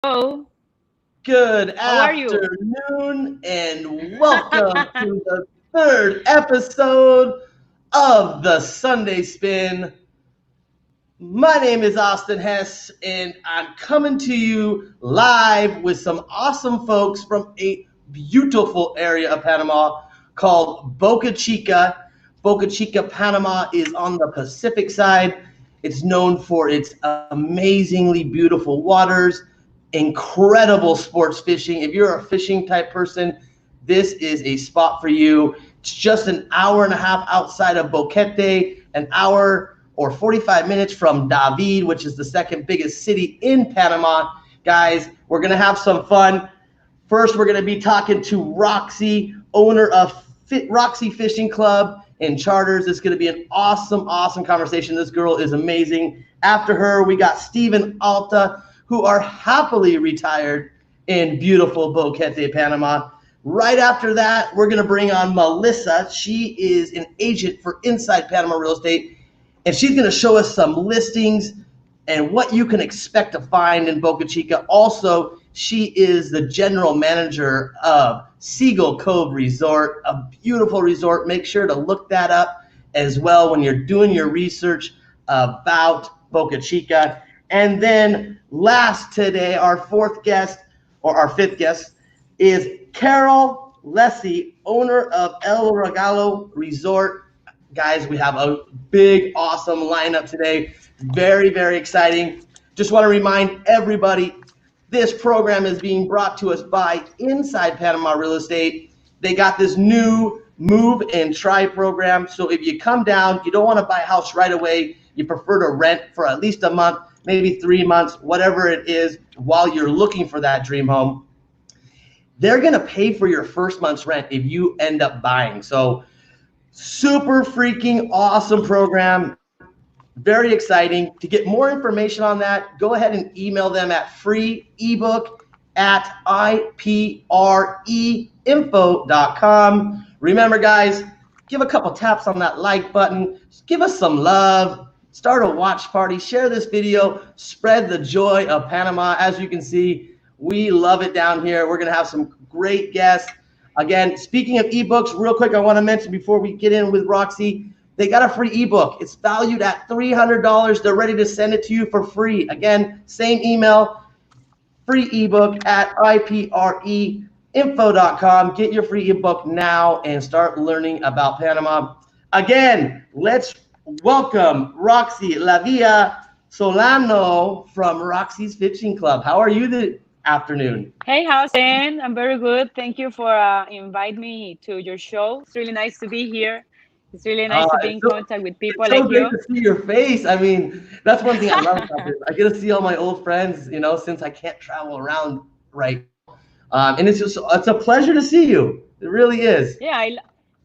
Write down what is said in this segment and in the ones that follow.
Hello, Good how are you? afternoon and welcome to the third episode of the Sunday Spin. My name is Austin Hess and I'm coming to you live with some awesome folks from a beautiful area of Panama called Boca Chica. Boca Chica, Panama is on the Pacific side. It's known for its amazingly beautiful waters, incredible sports fishing. If you're a fishing type person, this is a spot for you. It's just an hour and a half outside of Boquete, an hour or 45 minutes from David, which is the second biggest city in Panama. Guys, we're going to have some fun. First, we're going to be talking to Roxy, owner of Roxy Fishing Club and Charters. It's going to be an awesome conversation. This girl is amazing. After her, we got Steven Alta, who are happily retired in beautiful Boquete, Panama. Right after that, we're going to bring on Melissa. She is an agent for Inside Panama Real Estate, and she's going to show us some listings and what you can expect to find in Boca Chica. Also, she is the general manager of Seagull Cove Resort, a beautiful resort. Make sure to look that up as well when you're doing your research about Boca Chica. And then last today, our fourth guest, or our fifth guest, is Carol Leese, owner of El Regalo Resort. Guys, we have a big, awesome lineup today. Very exciting. Just want to remind everybody, this program is being brought to us by Inside Panama Real Estate. They got this new move and try program. So if you come down, you don't want to buy a house right away, you prefer to rent for at least a month, maybe 3 months, whatever it is, while you're looking for that dream home, they're going to pay for your first month's rent if you end up buying. So super freaking awesome program. Very exciting. To get more information on that, go ahead and email them at freeebook@ipreinfo.com. Remember, guys, give a couple taps on that like button. Give us some love. Start a watch party. Share this video. Spread the joy of Panama. As you can see, we love it down here. We're going to have some great guests. Again, speaking of ebooks, real quick, I want to mention before we get in with Roxy, they got a free ebook. It's valued at $300. They're ready to send it to you for free. Again, same email, free ebook at ipreinfo.com. Get your free ebook now and start learning about Panama. Again, let's welcome Roxy Solano from Roxy's Fishing Club. How are you this afternoon? Hey, Howson. I'm very good. Thank you for inviting me to your show. It's really nice to be here. It's really nice to be in contact with people It's so like great you. to see your face. I mean, that's one thing I love about this. I get to see all my old friends, since I can't travel around right now. And it's a pleasure to see you. It really is. Yeah,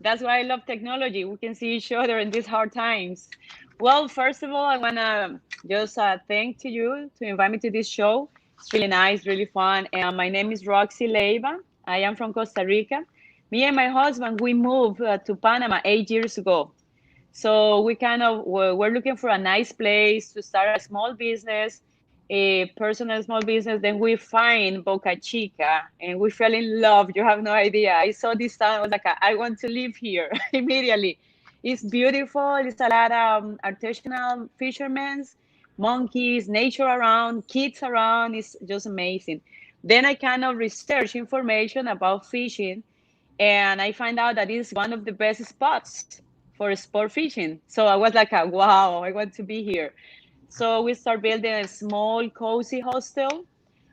that's why I love technology. We can see each other in these hard times. Well, first of all, I want to just thank to you to invite me to this show. It's really nice, really fun. And my name is Roxy Leiva. I am from Costa Rica. Me and my husband, we moved to Panama 8 years ago. So we kind of we're looking for a nice place to start a small business, a personal small business. Then we find Boca Chica and we fell in love. You have no idea. I saw this town. I was like, I want to live here immediately. It's beautiful. It's a lot of artisanal fishermen, monkeys, nature around, kids around. It's just amazing. Then I kind of research information about fishing, and I find out that it's one of the best spots for sport fishing. So I was like, wow, I want to be here. So we start building a small, cozy hostel,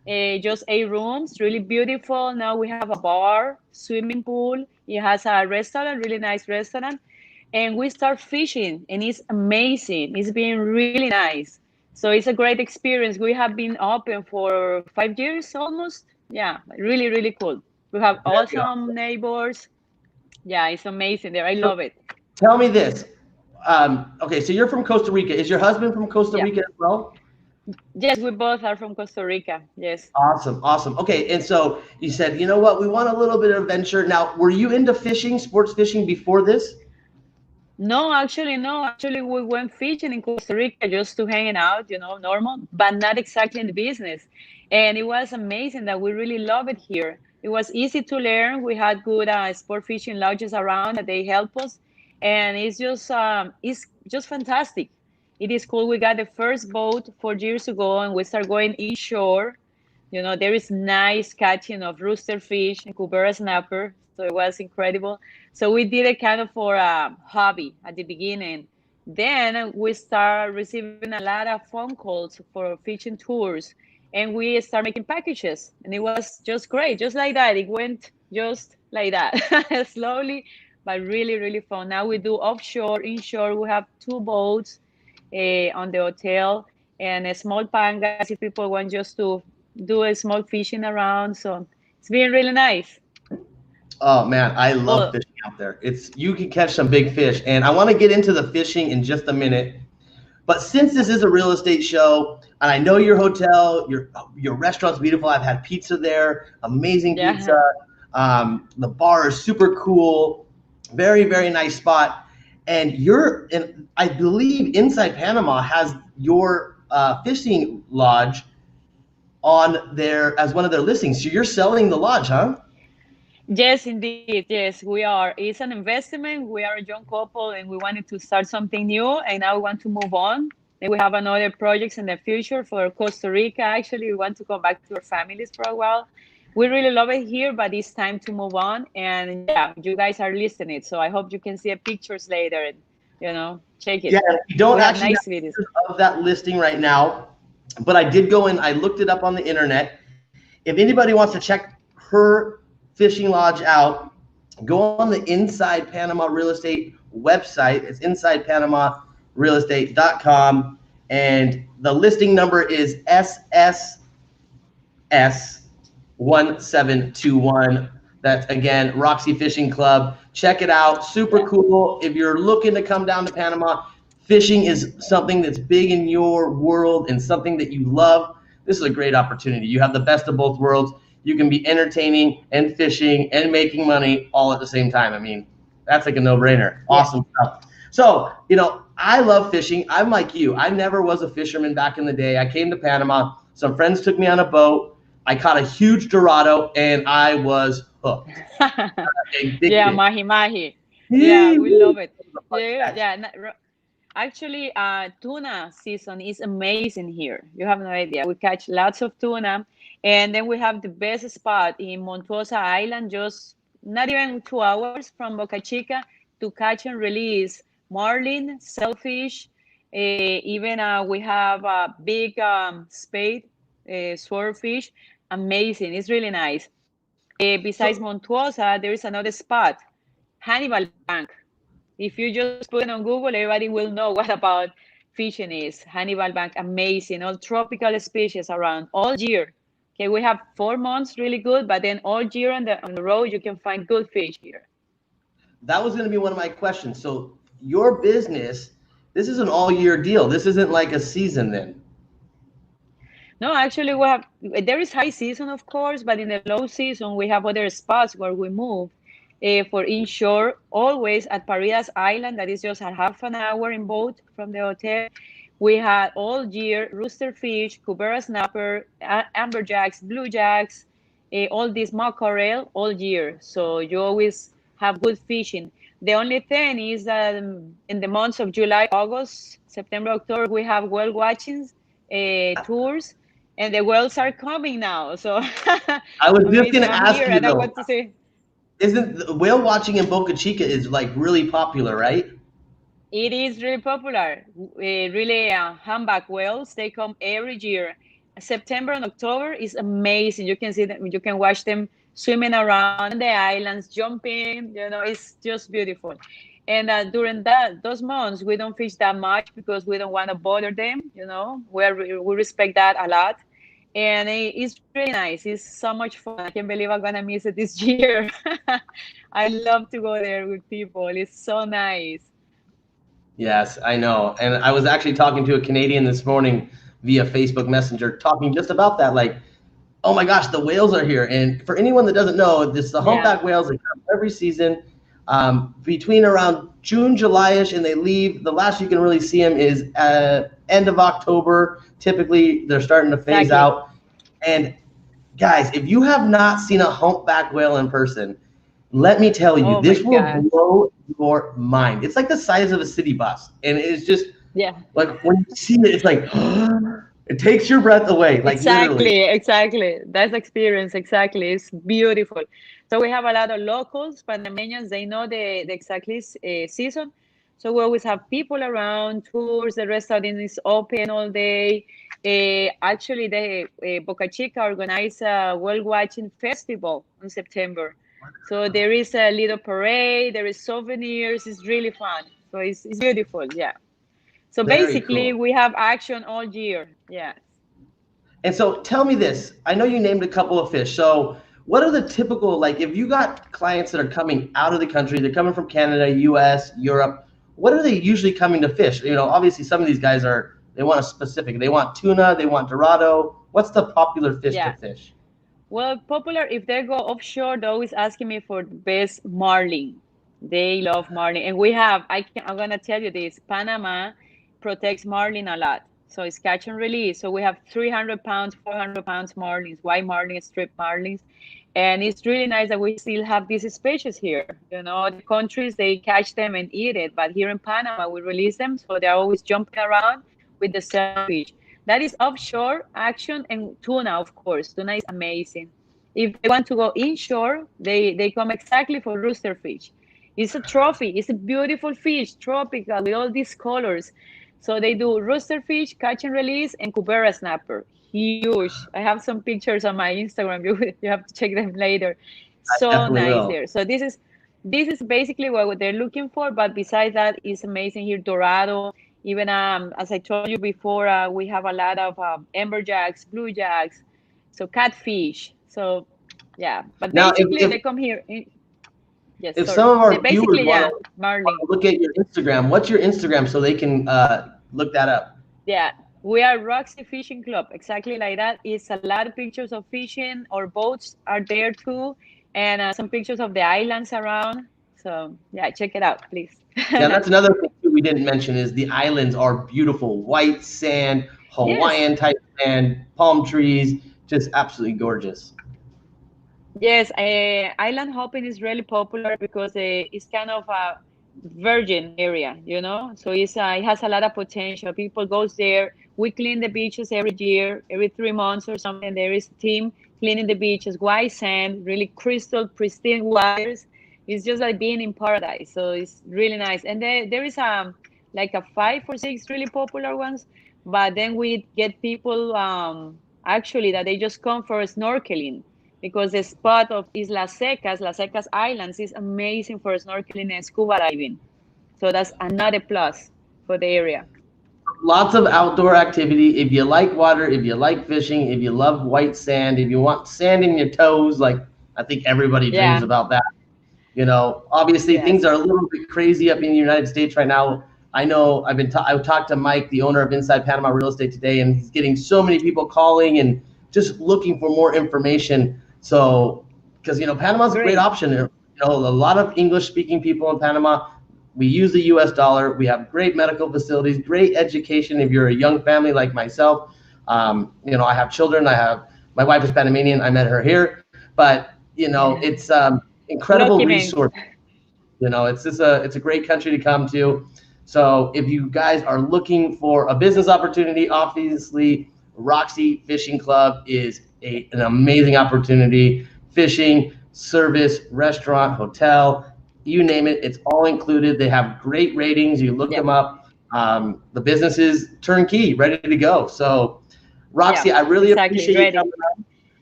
just 8 rooms, really beautiful. Now we have a bar, swimming pool. It has a restaurant, really nice restaurant. And we start fishing, and it's amazing. It's been really nice. So it's a great experience. We have been open for 5 years almost. Yeah, really cool. We have Very awesome awesome. neighbors. Yeah, it's amazing there. I So love it. tell me this. Okay, so you're from Costa Rica. Is your husband from Costa Yeah. Rica as well? Yes, we both are from Costa Rica. Yes. Awesome. Okay, and so you said, you know what, we want a little bit of adventure. Now, were you into fishing, sports fishing before this? No, actually, no. Actually, we went fishing in Costa Rica just to hang out, normal, but not exactly in the business. And it was amazing that we really love it here. It was easy to learn. We had good sport fishing lodges around that they help us, and it's just fantastic. It is cool. We got the first boat 4 years ago, and we start going inshore. There is nice catching of rooster fish and cubera snapper, so it was incredible. So we did it kind of for a hobby at the beginning. Then we start receiving a lot of phone calls for fishing tours, and we start making packages, and it was just great, just like that. It went just like that, slowly, but really, really fun. Now we do offshore, inshore. We have two boats on the hotel and a small pangas if people want just to do a small fishing around. So it's been really nice. Oh man, I love Well, fishing out there. It's you can catch some big fish, and I want to get into the fishing in just a minute. But since this is a real estate show, and I know your hotel, your restaurant's beautiful. I've had pizza there, amazing yeah. pizza. The bar is super cool, very very nice spot. And I believe Inside Panama has your fishing lodge on there as one of their listings. So you're selling the lodge, huh? Yes, indeed. Yes, we are. It's an investment. We are a young couple and we wanted to start something new, and now we want to move on. And we have another projects in the future for Costa Rica. Actually, we want to come back to our families for a while. We really love it here, but it's time to move on. And yeah, you guys are listening. So I hope you can see the pictures later and, check Yeah, it. we don't We have actually nice have videos. pictures of that listing right now, but I did go in, I looked it up on the internet. If anybody wants to check her fishing lodge out, go on the Inside Panama Real Estate website. It's insidepanamarealestate.com, and the listing number is SSS1721. That's again Roxy Fishing Club. Check it out. Super Yeah. cool. If you're looking to come down to Panama, fishing is something that's big in your world and something that you love. This is a great opportunity. You have the best of both worlds. You can be entertaining and fishing and making money all at the same time. I mean, that's like a no-brainer. Yeah. Awesome stuff. So, I love fishing. I'm like you. I never was a fisherman back in the day. I came to Panama. Some friends took me on a boat. I caught a huge Dorado, and I was hooked. A big Yeah, fish. mahi mahi. Yeah, we Woo! love it. That was a fun Yeah, catch. yeah. Actually, tuna season is amazing here. You have no idea. We catch lots of tuna, and then we have the best spot in Montuosa Island, just not even 2 hours from Boca Chica, to catch and release marlin, sailfish. Even we have a big spade swordfish. Amazing. It's really nice. Besides So Montuosa, there is another spot, Hannibal Bank. If you just put it on Google, everybody will know what about fishing is. Hannibal Bank, amazing. All tropical species around all year. Okay, we have 4 months really good, but then all year on the road you can find good fish here. that was going to be one of my questions. So your business, this is an all-year deal. This isn't like a season then. No, actually, there is high season, of course, but in the low season, we have other spots where we move for inshore, always at Paridas Island, that is just a half an hour in boat from the hotel. We had all year rooster fish, cubera snapper, amberjacks, bluejacks, all this mackerel all year. So you always have good fishing. The only thing is that in the months of July, August, September, October, we have whale watching tours, and the whales are coming now. So I was just going amazing. to I'm ask here, you and I though, want to say isn't whale watching in Boca Chica is like really popular, right? it is really popular. Really, humpback whales, they come every year. September and October is amazing. You can see them, you can watch them swimming around the islands, jumping. It's just beautiful. And during those months, we don't fish that much because we don't want to bother them. We respect that a lot, and it's really nice. It's so much fun. I can't believe I'm gonna miss it this year. I love to go there with people. It's so nice. Yes, I know. And I was actually talking to a Canadian this morning via Facebook Messenger, talking just about that. Like, oh my gosh, the whales are here. And for anyone that doesn't know, the Yeah. humpback whales, they come every season between around June, July-ish, and they leave. The last you can really see them is end of October. Typically, they're starting to phase Exactly. out. And guys, if you have not seen a humpback whale in person, let me tell you, Oh my this will God. blow your mind. It's like the size of a city bus, and it's just Yeah. like when you see it, it's like it takes your breath away, like literally. Exactly, exactly. That's experience, exactly. It's beautiful. So we have a lot of locals, Panameños, they know the exactly season. So we always have people around, tours, the restaurant is open all day. Actually, the Boca Chica organize a whale watching festival in September. So there is a little parade, there is souvenirs, it's really fun. So it's beautiful, yeah. So Very basically, cool. we have action all year, yeah. And so tell me this. I know you named a couple of fish. So what are the typical, like if you got clients that are coming out of the country, they're coming from Canada, US, Europe, what are they usually coming to fish? You know, obviously some of these guys they want a specific, they want tuna, they want dorado. What's the popular fish to Yeah. fish? Well, popular, if they go offshore, they're always asking me for the best marlin. They love marlin. And I'm gonna tell you this, Panama protects marlin a lot. So it's catch and release. So we have 300 pounds, 400 pounds marlins, white marlins, striped marlins. And it's really nice that we still have these species here. You know, the countries, they catch them and eat it. But here in Panama, we release them. So they're always jumping around with the same fish. That is offshore action and tuna, of course. Tuna is amazing. If they want to go inshore, they come exactly for rooster fish. It's a trophy. It's a beautiful fish, tropical with all these colors. So they do rooster fish, catch and release, and cubera snapper. Huge. I have some pictures on my Instagram. You have to check them later. I So definitely nice will. there. So this is basically what they're looking for. But besides that, it's amazing here. Dorado. Even as I told you before, we have a lot of amberjacks, blue jacks, so catfish. So yeah, but Now, basically they come here. Yes, if some sorry. of They our viewers basically, yeah, want marlin. to look at your Instagram, what's your Instagram so they can look that up? Yeah, we are Roxy Fishing Club, exactly like that. It's a lot of pictures of fishing. Our boats are there too, and some pictures of the islands around. So yeah, check it out, please. Yeah, that's another thing too we didn't mention is the islands are beautiful. White sand, Yes, Hawaiian type sand, palm trees, just absolutely gorgeous. yes. Island hopping is really popular because it's kind of a virgin area, you know. So it has a lot of potential. People goes there. We clean the beaches every year, every 3 months or something. There is a team cleaning the beaches, white sand, really crystal pristine waters. It's just like being in paradise. So it's really nice. And there is like a 5 or 6 really popular ones. But then we get people actually that they just come for snorkeling because the spot of Las Secas Islands is amazing for snorkeling and scuba diving. So that's another plus for the area. Lots of outdoor activity. If you like water, if you like fishing, if you love white sand, if you want sand in your toes, like I think everybody dreams Yeah. about that. You know, obviously things Yes. are a little bit crazy up in the United States right now. I know I've talked to Mike, the owner of Inside Panama Real Estate today, and he's getting so many people calling and just looking for more information. So, because Panama's a great Great. option. A lot of English speaking people in Panama. We use the U.S. dollar. We have great medical facilities, great education. If you're a young family like myself, I have children. My wife is Panamanian. I met her here, but it's incredible Lucky man. resource. It's a great country to come to. So if you guys are looking for a business opportunity, obviously Roxy Fishing Club is an amazing opportunity. Fishing, service, restaurant, hotel, you name it, it's all included. They have great ratings. You look Yeah. them up. The business is turnkey, ready to go. So Yeah. Roxy, I really Exactly. appreciate you Ready. coming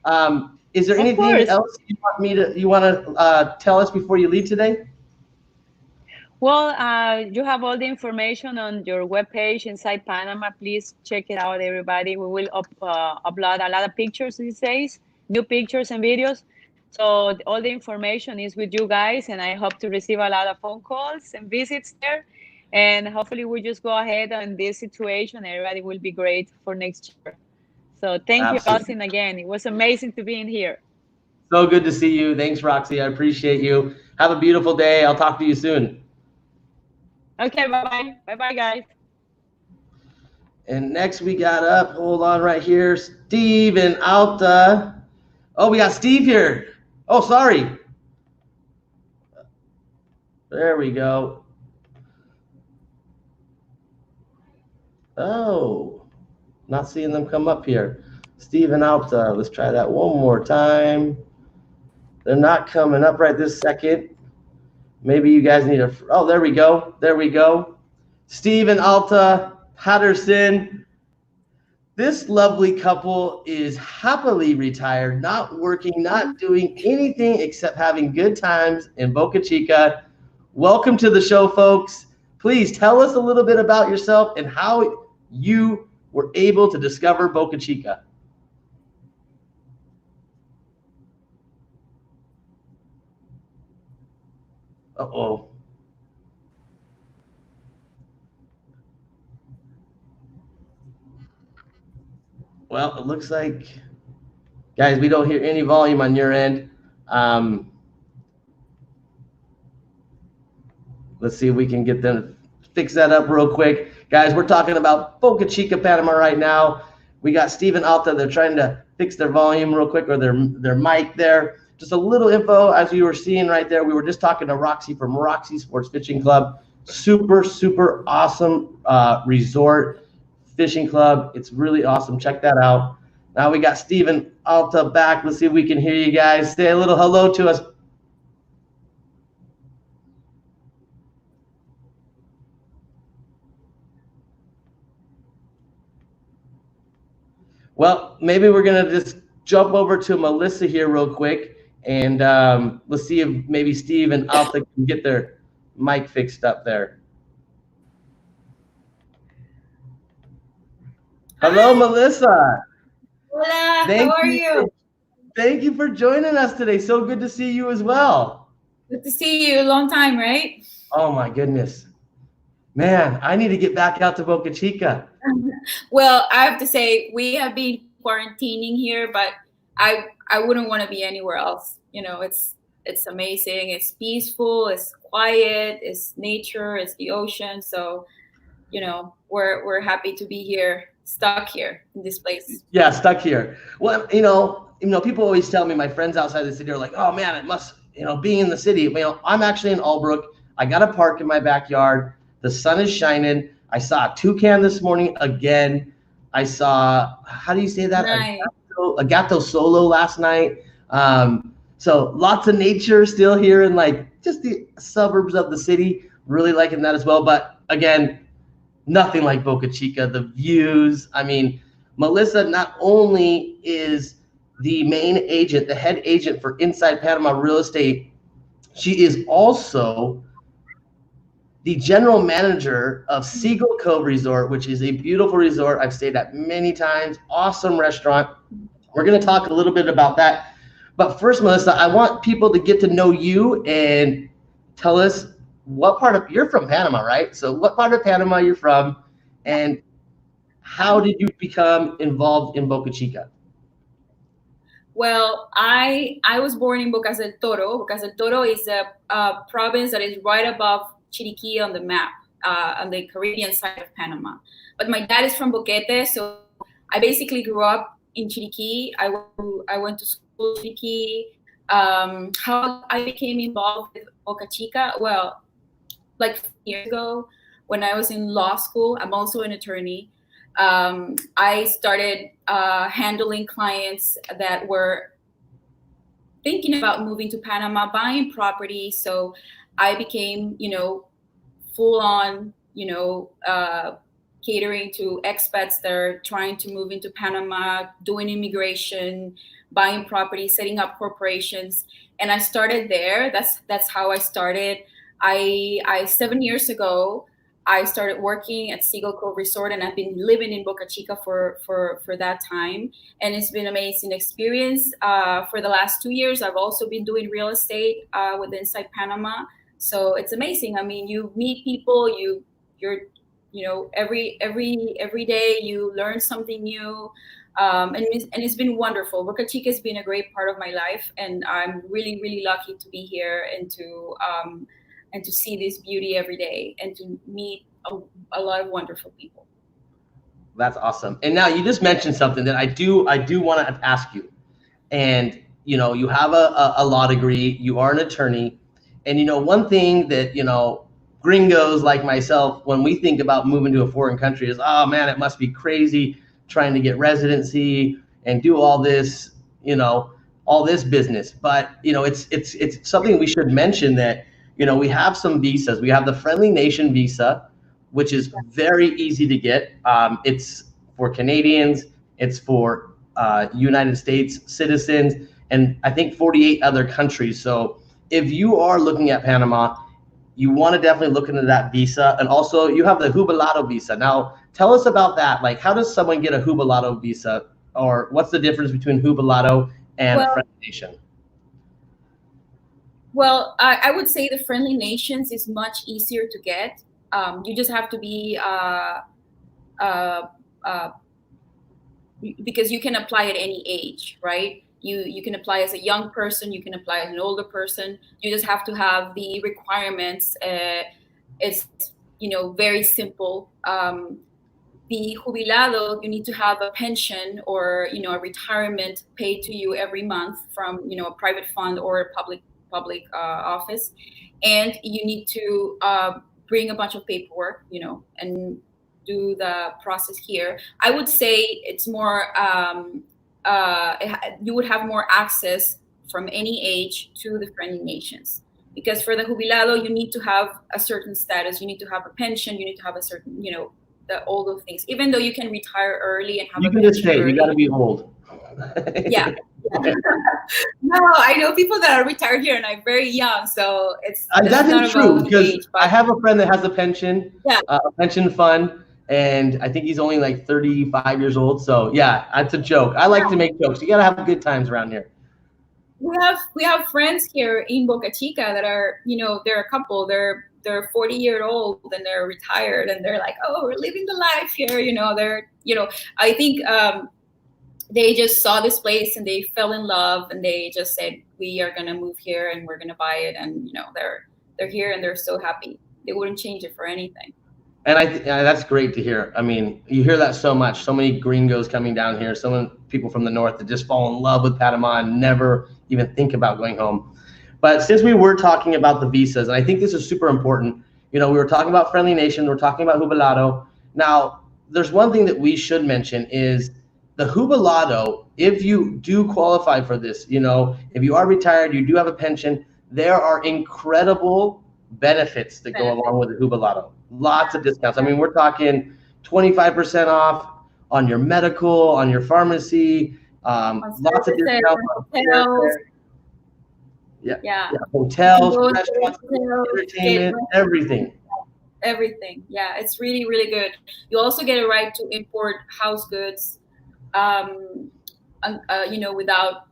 on. Is there Of anything course. else you want to tell us before you leave today? Well, you have all the information on your webpage inside Panama. Please check it out, everybody. We will upload a lot of pictures these days, new pictures and videos. So all the information is with you guys, and I hope to receive a lot of phone calls and visits there. And hopefully, we just go ahead on this situation. Everybody will be great for next year. So thank you, Absolutely. Austin, again. It was amazing to be in here. So good to see you. Thanks, Roxy. I appreciate you. Have a beautiful day. I'll talk to you soon. Okay, bye bye. Bye bye, guys. And next we got up, hold on right here, Steve and Alta. Oh, we got Steve here. Oh, sorry. There we go. Oh, not seeing them come up here. Steve and Alta, let's try that one more time. They're not coming up right this second. Maybe you guys need a, oh, there we go. There we go. Steve and Alta Patterson. This lovely couple is happily retired, not working, not doing anything except having good times in Boca Chica. Welcome to the show, folks. Please tell us a little bit about yourself and how you were able to discover Boca Chica. Uh-oh. Well, it looks like, guys, we don't hear any volume on your end. Let's see if we can get them to fix that up real quick. Guys, we're talking about Boca Chica, Panama right now. We got Steve and Alta. They're trying to fix their volume real quick, or their mic there. Just a little info, as you were seeing right there. We were just talking to Roxy from Roxy Sports Fishing Club. Super, super awesome resort fishing club. It's really awesome. Check that out. Now we got Steve and Alta back. Let's see if we can hear you guys. Say a little hello to us. Well, maybe we're going to just jump over to Melissa here real quick, and let's see if maybe Steve and Alta can get their mic fixed up there. Hello, Melissa. Hola, how are you? Thank you for joining us today. So good to see you as well. Good to see you. A long time, right? Oh, my goodness. Man, I need to get back out to Boca Chica. Well, I have to say, we have been quarantining here, but I wouldn't want to be anywhere else. You know, it's amazing. It's peaceful. It's quiet. It's nature. It's the ocean. So, you know, we're happy to be here, stuck here in this place. Yeah, stuck here. Well, you know, people always tell me, my friends outside the city are like, oh man, it must, being in the city. You know, I'm actually in Albrook. I got a park in my backyard. The sun is shining. I saw a toucan this morning again. I saw, how do you say that? Nice. A gato solo last night. So lots of nature still here in like just the suburbs of the city. Really liking that as well. But again, nothing like Boca Chica. The views. I mean, Melissa not only is the main agent, the head agent for Inside Panama Real Estate, she is also the general manager of Seagull Cove Resort, which is a beautiful resort I've stayed at many times. Awesome restaurant. We're going to talk a little bit about that. But first, Melissa, I want people to get to know you and tell us what part of, you're from Panama, right? So what part of Panama you're from, and how did you become involved in Boca Chica? Well, I was born in Bocas del Toro. Bocas del Toro is a province that is right above Chiriquí on the map, on the Caribbean side of Panama. But my dad is from Boquete, so I basically grew up in Chiriquí. I went to school in Chiriquí. How I became involved with Boca Chica? Well, like years ago, when I was in law school, I'm also an attorney. I started handling clients that were thinking about moving to Panama, buying property. So I became, full on, catering to expats that are trying to move into Panama, doing immigration, buying property, setting up corporations. And I started there. That's how I started. I 7 years ago, I started working at Seagull Cove Resort, and I've been living in Boca Chica for that time. And it's been an amazing experience. For the last 2 years, I've also been doing real estate with Inside Panama. So it's amazing. I mean, you meet people, you're every day you learn something new. And it's been wonderful. Boca Chica has been a great part of my life, and I'm really, really lucky to be here and to see this beauty every day and to meet a lot of wonderful people. That's awesome. And now you just mentioned something that I do want to ask you. And you have a law degree, you are an attorney, and one thing that gringos like myself, when we think about moving to a foreign country, is, oh man, it must be crazy trying to get residency and do all this business. But it's something we should mention, that we have some visas. We have the Friendly Nation visa, which is very easy to get. It's for Canadians, it's for United States citizens, and I think 48 other countries. So if you are looking at Panama, you want to definitely look into that visa. And also you have the Jubilado visa. Now tell us about that. Like, how does someone get a Jubilado visa, or what's the difference between Jubilado and Friendly Nation? Well, I would say the Friendly Nations is much easier to get. You just have to be because you can apply at any age, right? You can apply as a young person, you can apply as an older person. You just have to have the requirements. It's very simple. The jubilado, you need to have a pension or a retirement paid to you every month from a private fund or a public office, and you need to bring a bunch of paperwork, and do the process here. I would say it's more, you would have more access from any age to the Friendly Nations. Because for the jubilado, you need to have a certain status, you need to have a pension, you need to have a certain, all those things. Even though you can retire early and have you can just say you got to be old. Yeah. No, I know people that are retired here and I'm very young, so it's that's true, because age, I have a friend that has a pension, a pension fund, and I think he's only like 35 years old. So yeah, that's a joke. I like to make jokes. You gotta have good times around here. We have friends here in Boca Chica that are, they're a couple. They're 40-year-old and they're retired, and they're like, oh, we're living the life here. They're, I think they just saw this place and they fell in love, and they just said, we are gonna move here and we're gonna buy it, and they're here and they're so happy. They wouldn't change it for anything. And that's great to hear. I mean, you hear that so much. So many gringos coming down here, people from the north that just fall in love with Panama and never even think about going home. But since we were talking about the visas, and I think this is super important, we were talking about Friendly Nation, we're talking about Jubilado. Now, there's one thing that we should mention is the Jubilado. If you do qualify for this, if you are retired, you do have a pension, there are incredible benefits that go along with the Jubilado. Lots of discounts. I mean, we're talking 25% off on your medical, on your pharmacy, lots of discounts on hotels. Hotels, restaurants, entertainment, everything. Everything. Yeah, it's really, really good. You also get a right to import house goods,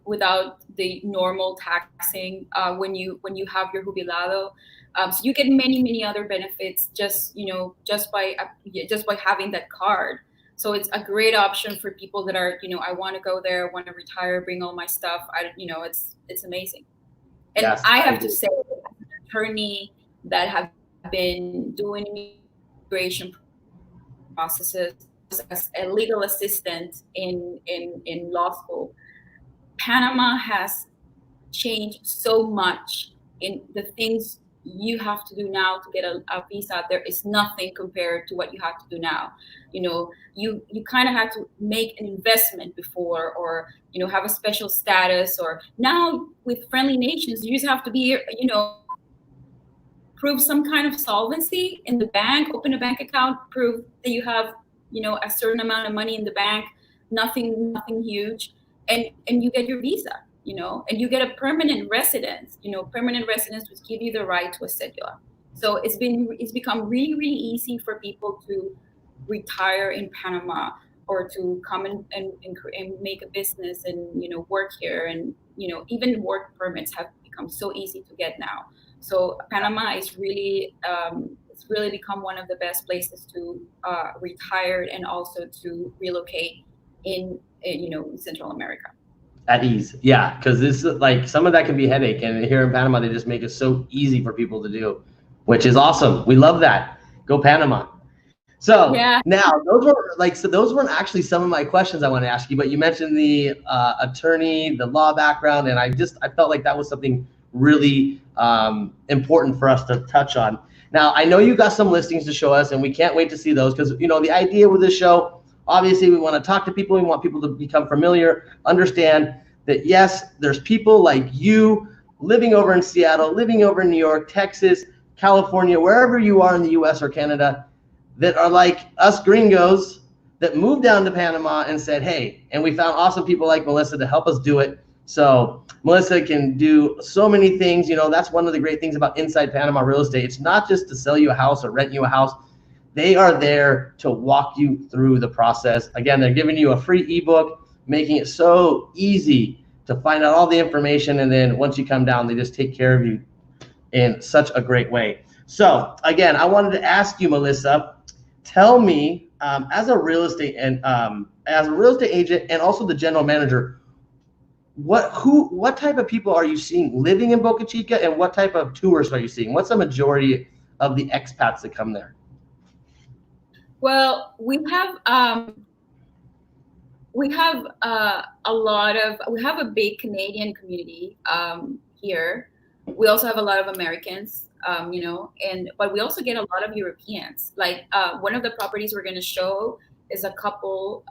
without the normal taxing when you have your jubilado. So you get many other benefits just by having that card. So it's a great option for people that are, I want to go there, want to retire, bring all my stuff. It's amazing. And yes, I have to say, as an attorney that have been doing immigration processes as a legal assistant in law school, Panama has changed so much in the things you have to do now to get a visa. There is nothing compared to what you have to do now. You kind of have to make an investment before, or have a special status, or now with Friendly Nations, you just have to be, prove some kind of solvency in the bank, open a bank account, prove that you have, a certain amount of money in the bank, nothing huge, and you get your visa. And you get a permanent residence. Permanent residence would give you the right to a cedula. So it's become really, really easy for people to retire in Panama, or to come and make a business and work here, and even work permits have become so easy to get now. So Panama is really it's really become one of the best places to retire and also to relocate in Central America. At ease, yeah, because this is like, some of that can be a headache, and here in Panama they just make it so easy for people to do, which is awesome. We love that. Go Panama. So Yeah. now those weren't actually some of my questions I want to ask you, but you mentioned the attorney, the law background, and I felt like that was something really important for us to touch on. Now, I know you got some listings to show us, and we can't wait to see those because, the idea with this show, obviously, we want to talk to people. We want people to become familiar, understand that, yes, there's people like you living over in Seattle, living over in New York, Texas, California, wherever you are in the U.S. or Canada, that are like us gringos that moved down to Panama and said, hey, and we found awesome people like Melissa to help us do it. So Melissa can do so many things. That's one of the great things about Inside Panama Real Estate. It's not just to sell you a house or rent you a house. They are there to walk you through the process. Again, they're giving you a free ebook, making it so easy to find out all the information. And then once you come down, they just take care of you in such a great way. So again, I wanted to ask you, Melissa, tell me, as a real estate agent and also the general manager, what type of people are you seeing living in Boca Chica, and what type of tourists are you seeing? What's the majority of the expats that come there? Well, we have a big Canadian community here. We also have a lot of Americans, but we also get a lot of Europeans. Like one of the properties we're going to show is a couple.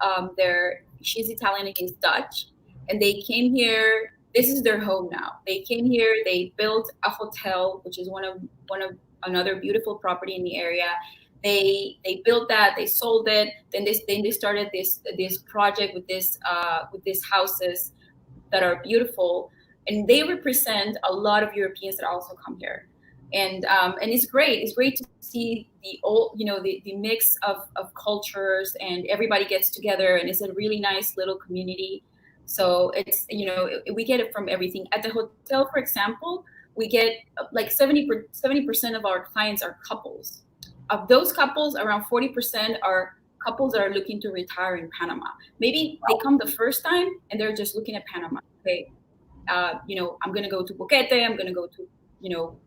She's Italian and he's Dutch, and they came here. This is their home now. They came here. They built a hotel, which is one of another beautiful property in the area. They built that. They sold it. Then they started this project with these houses that are beautiful. And they represent a lot of Europeans that also come here, and it's great. It's great to see the mix of cultures, and everybody gets together, and it's a really nice little community. So it's we get it from everything. At the hotel, for example, we get like 70% of our clients are couples. Of those couples, around 40% are couples that are looking to retire in Panama. Maybe they come the first time and they're just looking at Panama. Okay. I'm going to go to Boquete, I'm going to go to,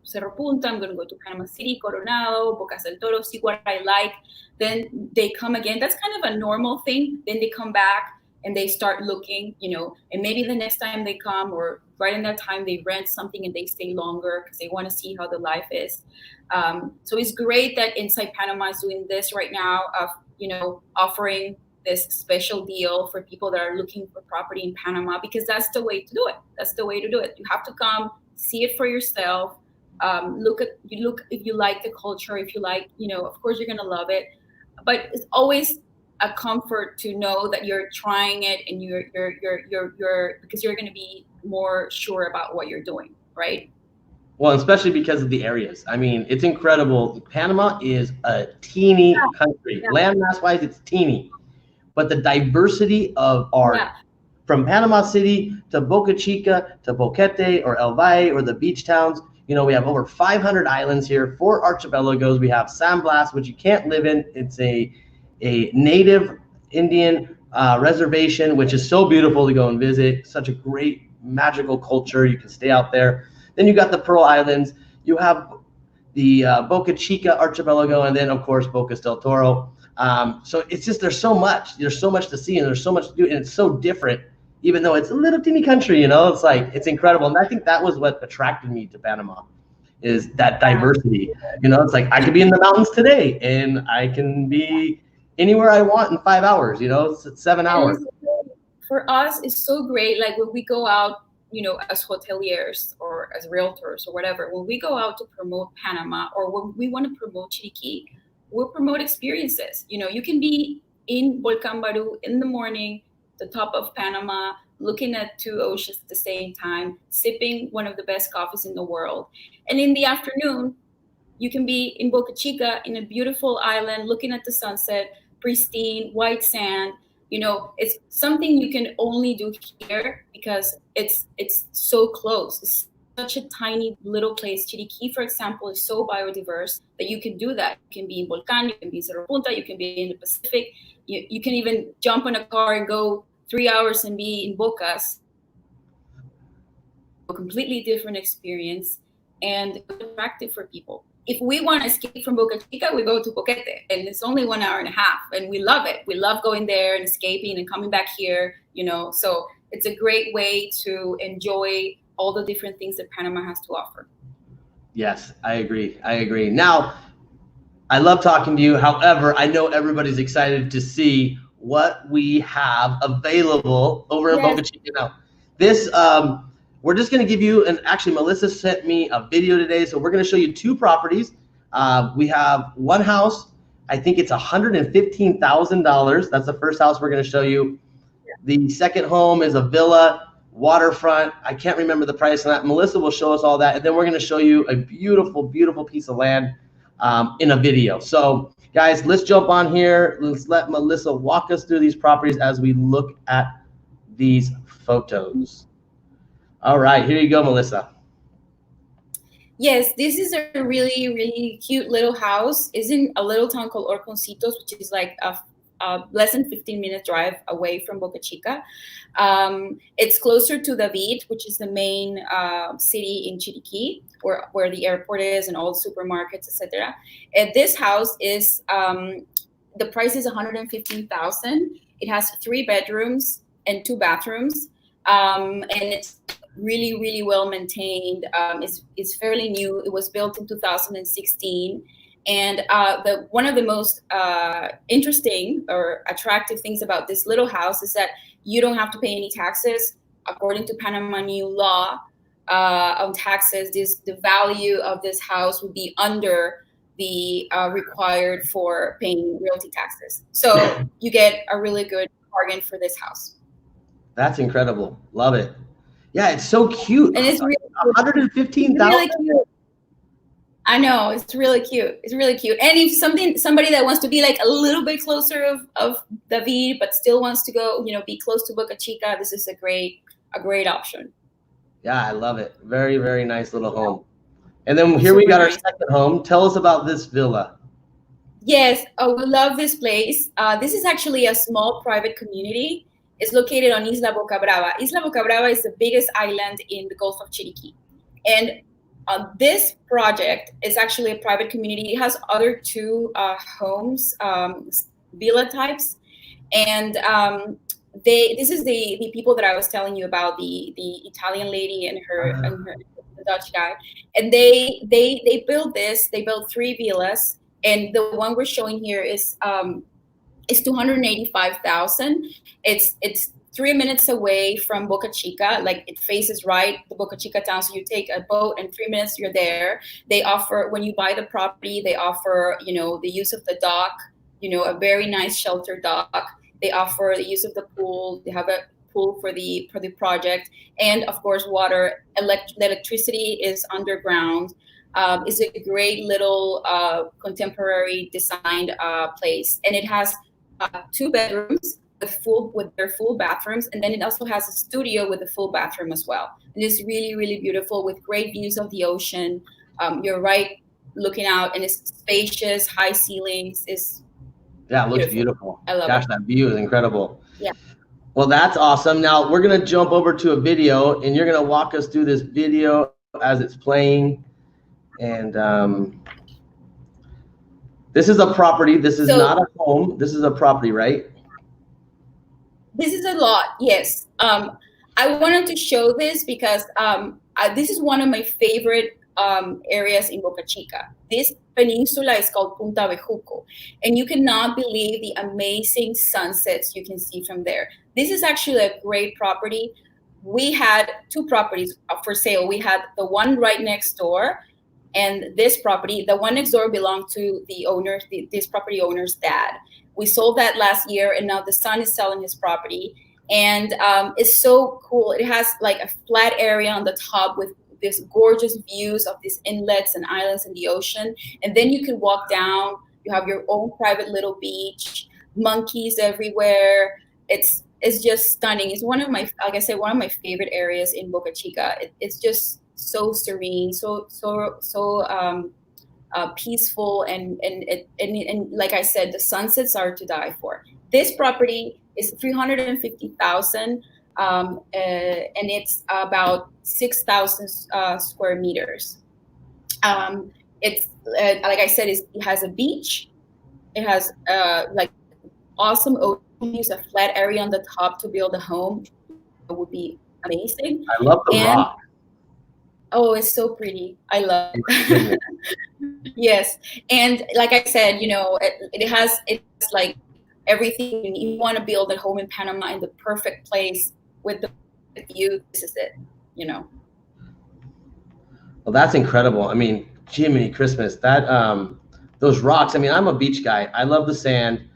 Cerro Punta, I'm going to go to Panama City, Coronado, Bocas del Toro, see what I like. Then they come again. That's kind of a normal thing. Then they come back and they start looking, and maybe the next time they come or right in that time they rent something and they stay longer because they want to see how the life is. So it's great that Inside Panama is doing this right now of, offering this special deal for people that are looking for property in Panama, because that's the way to do it. That's the way to do it. You have to come, see it for yourself. Look if you like the culture, if you like, of course you're going to love it, but it's always a comfort to know that you're trying it and you're because you're going to be more sure about what you're doing, right? Well, especially because of the areas. I mean, it's incredible. Panama is a teeny country. Yeah. Landmass wise, it's teeny. But the diversity of art, from Panama City to Boca Chica to Boquete or El Valle or the beach towns, we have over 500 islands here, 4 archipelagos. We have San Blas, which you can't live in. It's a native Indian reservation, which is so beautiful to go and visit. Such a great magical culture. You can stay out there. Then you got the Pearl Islands. You have the Boca Chica archipelago, and then of course Bocas del Toro. So it's just there's so much to see, and there's so much to do, and it's so different. Even though it's a little teeny country, it's like it's incredible. And I think that was what attracted me to Panama, is that diversity. It's like I could be in the mountains today, and I can be anywhere I want in 5 hours. It's 7 hours. For us, it's so great. Like when we go out, as hoteliers or as realtors or whatever, when we go out to promote Panama or when we want to promote Chiriquí, we'll promote experiences. You can be in Volcán Barú in the morning, the top of Panama, looking at 2 oceans at the same time, sipping one of the best coffees in the world. And in the afternoon, you can be in Boca Chica in a beautiful island, looking at the sunset, pristine, white sand. It's something you can only do here because it's so close. It's such a tiny little place. Chiriquí, for example, is so biodiverse that you can do that. You can be in Volcán, you can be in Cerro Punta, you can be in the Pacific. You can even jump on a car and go 3 hours and be in Bocas. A completely different experience and attractive for people. if we want to escape from Boca Chica, we go to Boquete, and it's only 1.5 hours, and we love it. We love going there and escaping and coming back here, so it's a great way to enjoy all the different things that Panama has to offer. Yes, I agree. Now, I love talking to you. However, I know everybody's excited to see what we have available over in Boca Chica now. This, we're just going to give you, and actually Melissa sent me a video today, so we're going to show you 2 properties. We have one house, I think it's $115,000. That's the first house we're going to show you. The second home is a villa, waterfront. I can't remember the price on that. Melissa will show us all that, and then we're going to show you a beautiful, beautiful piece of land in a video. So guys, let's jump on here. Let's let Melissa walk us through these properties as we look at these photos. All right, here you go, Melissa. Yes, this is a really, really cute little house. It's in a little town called Orconcitos, which is like a less than 15-minute drive away from Boca Chica. It's closer to David, which is the main city in Chiriquí, where the airport is and all the supermarkets, etc. And this house is, the price is $115,000. It has 3 bedrooms and 2 bathrooms, and it's really, really well maintained. It's fairly new. It was built in 2016. And one of the most interesting or attractive things about this little house is that you don't have to pay any taxes. According to Panama new law on taxes, the value of this house would be under the required for paying realty taxes. So you get a really good bargain for this house. That's incredible. Love it. Yeah, it's so cute. And it's really $115,000. Really cute. I know, it's really cute. It's really cute. And if somebody that wants to be like a little bit closer of David, but still wants to go, be close to Boca Chica, this is a great option. Yeah, I love it. Very, very nice little home. And then here we got our second home. Tell us about this villa. Yes, we love this place. This is actually a small private community. It's located on Isla Boca Brava. Isla Boca Brava is the biggest island in the Gulf of Chiriquí. And this project is actually a private community. It has other 2 homes, villa types. And this is the people that I was telling you about, the Italian lady and the Dutch guy. And they built this. They built 3 villas. And the one we're showing here is $285,000. It's 3 minutes away from Boca Chica. Like, it faces right the Boca Chica town. So you take a boat and 3 minutes you're there. They offer, when you buy the property, they offer, the use of the dock, a very nice shelter dock. They offer the use of the pool. They have a pool for the project. And of course, water. Electricity is underground. It's a great little contemporary designed place. And it has 2 bedrooms with their full bathrooms, and then it also has a studio with a full bathroom as well. And it's really, really beautiful with great views of the ocean. You're right looking out, and it's spacious, high ceilings. It looks beautiful. I love it. Gosh, that view is incredible. Yeah. Well, that's awesome. Now we're gonna jump over to a video, and you're gonna walk us through this video as it's playing. And this is a property. This is not a home. This is a property, right? This is a lot, yes. I wanted to show this because this is one of my favorite areas in Boca Chica. This peninsula is called Punta Bejuco, and you cannot believe the amazing sunsets you can see from there. This is actually a great property. We had 2 properties for sale. We had the one right next door, and this property. The one next door belonged to the owner, this property owner's dad. We sold that last year, and now the son is selling his property. And it's so cool. It has like a flat area on the top with this gorgeous views of these inlets and islands in the ocean. And then you can walk down. You have your own private little beach, monkeys everywhere. It's just stunning. It's one of my, like I said, one of my favorite areas in Boca Chica. It's just so serene, so peaceful, and like I said, the sunsets are to die for. This property is $350,000, and it's about 6,000 square meters. It's like I said, it has a beach. It has like awesome ocean views, a flat area on the top to build a home, would be amazing. I love the And rock. oh, it's so pretty. I love Oh my it. goodness. Yes. And like I said, it's like everything you need. You want to build a home in Panama in the perfect place with the view. This is it, you know. Well, that's incredible. I mean, Jiminy Christmas, that those rocks. I mean, I'm a beach guy. I love the sand,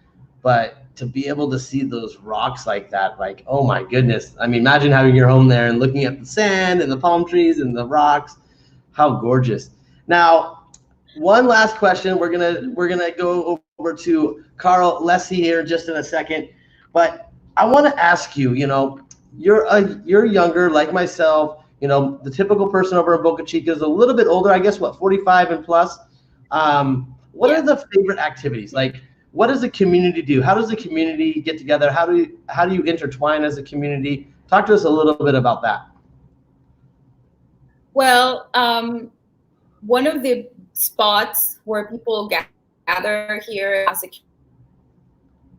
but to be able to see those rocks like that, like, oh my goodness. I mean, imagine having your home there and looking at the sand and the palm trees and the rocks. How gorgeous. Now, one last question. We're gonna go over to Carl Lessie here just in a second, but I want to ask you. You know, you're younger like myself. You know, the typical person over in Boca Chica is a little bit older. I guess what 45 and plus. What Yeah. are the favorite activities? Like, what does the community do? How does the community get together? How do you intertwine as a community? Talk to us a little bit about that. Well, one of the spots where people gather here as a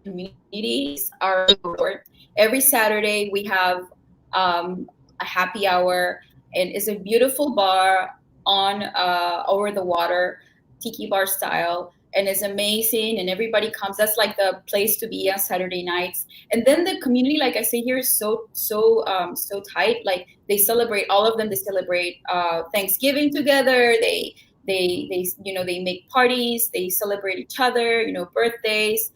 communities are every Saturday we have a happy hour, and it's a beautiful bar on over the water, tiki bar style, and it's amazing. And everybody comes. That's like the place to be on Saturday nights. And then the community, like I say here, is so tight. Like they celebrate all of them. They celebrate Thanksgiving together. They make parties. They celebrate each other. Birthdays.